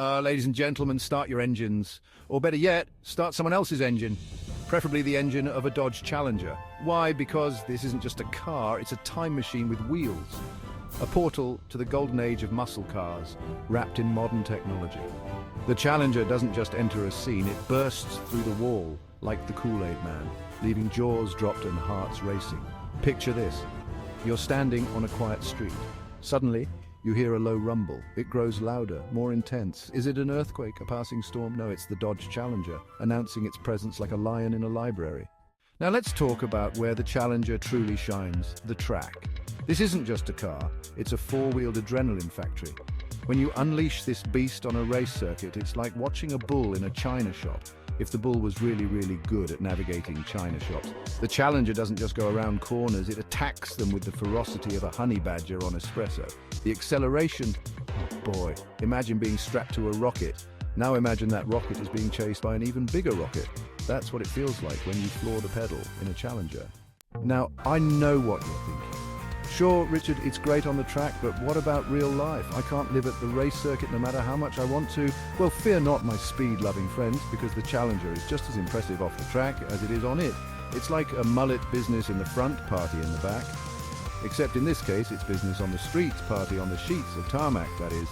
Ladies and gentlemen, start your engines. Or better yet, start someone else's engine. Preferably the engine of a Dodge Challenger. Why? Because this isn't just a car, it's a time machine with wheels. A portal to the golden age of muscle cars, wrapped in modern technology. The Challenger doesn't just enter a scene, it bursts through the wall, like the Kool-Aid Man, leaving jaws dropped and hearts racing. Picture this. You're standing on a quiet street. Suddenly, you hear a low rumble. It grows louder, more intense. Is it an earthquake, a passing storm? No, it's the Dodge Challenger, announcing its presence like a lion in a library. Now let's talk about where the Challenger truly shines, the track. This isn't just a car, it's a four-wheeled adrenaline factory. When you unleash this beast on a race circuit, it's like watching a bull in a china shop. If the bull was really good at navigating china shops. The Challenger doesn't just go around corners, it attacks them with the ferocity of a honey badger on espresso. The acceleration, oh boy, imagine being strapped to a rocket. Now imagine that rocket is being chased by an even bigger rocket. That's what it feels like when you floor the pedal in a Challenger. Now, I know what you're thinking. Sure, Richard, it's great on the track, but what about real life? I can't live at the race circuit no matter how much I want to. Well, fear not, my speed-loving friends, because the Challenger is just as impressive off the track as it is on it. It's like a mullet business in the front, party in the back. Except in this case, it's business on the streets, party on the sheets of tarmac, that is.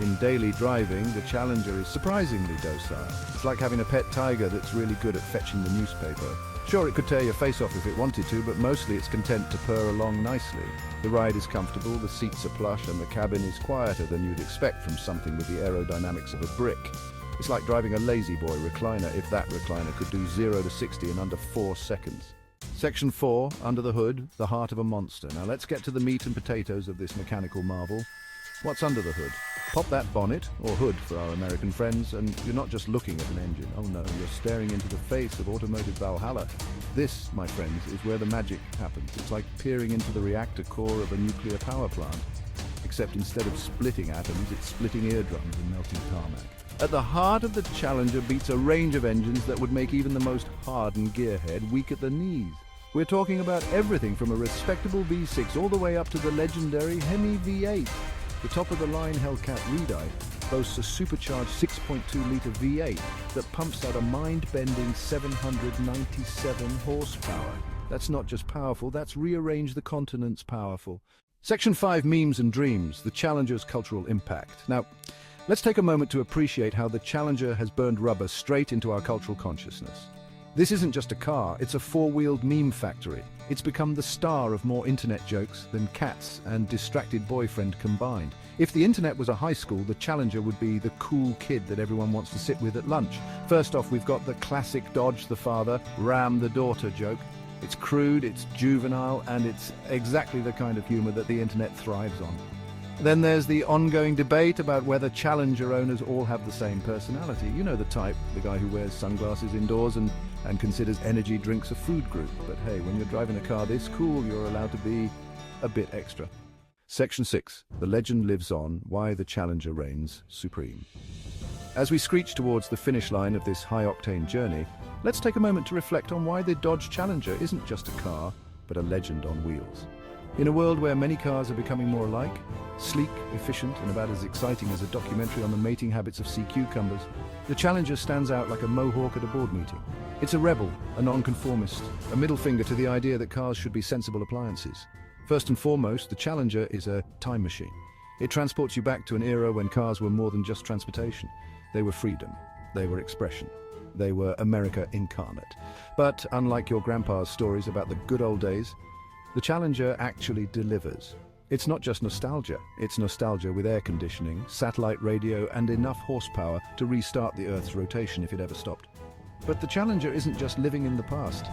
In daily driving, the Challenger is surprisingly docile. It's like having a pet tiger that's really good at fetching the newspaper. Sure, it could tear your face off if it wanted to, but mostly it's content to purr along nicely. The ride is comfortable, the seats are plush, and the cabin is quieter than you'd expect from something with the aerodynamics of a brick. It's like driving a lazy boy recliner if that recliner could do 0 to 60 in under 4 seconds. Section 4, under the hood, the heart of a monster. Now let's get to the meat and potatoes of this mechanical marvel. What's under the hood? Pop that bonnet, or hood for our American friends, and you're not just looking at an engine. Oh no, you're staring into the face of automotive Valhalla. This, my friends, is where the magic happens. It's like peering into the reactor core of a nuclear power plant. Except instead of splitting atoms, it's splitting eardrums and melting tarmac. At the heart of the Challenger beats a range of engines that would make even the most hardened gearhead weak at the knees. We're talking about everything from a respectable V6 all the way up to the legendary Hemi V8. The top-of-the-line Hellcat Redite boasts a supercharged 6.2-litre V8 that pumps out a mind-bending 797 horsepower. That's not just powerful, that's rearrange the continents powerful. Section 5, Memes and Dreams, the Challenger's cultural impact. Now, let's take a moment to appreciate how the Challenger has burned rubber straight into our cultural consciousness. This isn't just a car, it's a four-wheeled meme factory. It's become the star of more internet jokes than Cats and Distracted Boyfriend combined. If the internet was a high school, the Challenger would be the cool kid that everyone wants to sit with at lunch. First off, we've got the classic Dodge the father, Ram the daughter joke. It's crude, it's juvenile, and it's exactly the kind of humor that the internet thrives on. Then there's the ongoing debate about whether Challenger owners all have the same personality. You know the type, the guy who wears sunglasses indoors and considers energy drinks a food group. But hey, when you're driving a car this cool, you're allowed to be a bit extra. Section 6. The legend lives on, why the Challenger reigns supreme. As we screech towards the finish line of this high-octane journey, let's take a moment to reflect on why the Dodge Challenger isn't just a car, but a legend on wheels. In a world where many cars are becoming more alike, sleek, efficient, and about as exciting as a documentary on the mating habits of sea cucumbers, the Challenger stands out like a mohawk at a board meeting. It's a rebel, a nonconformist, a middle finger to the idea that cars should be sensible appliances. First and foremost, the Challenger is a time machine. It transports you back to an era when cars were more than just transportation. They were freedom. They were expression. They were America incarnate. But unlike your grandpa's stories about the good old days, the Challenger actually delivers. It's not just nostalgia, it's nostalgia with air conditioning, satellite radio, and enough horsepower to restart the Earth's rotation if it ever stopped. But the Challenger isn't just living in the past,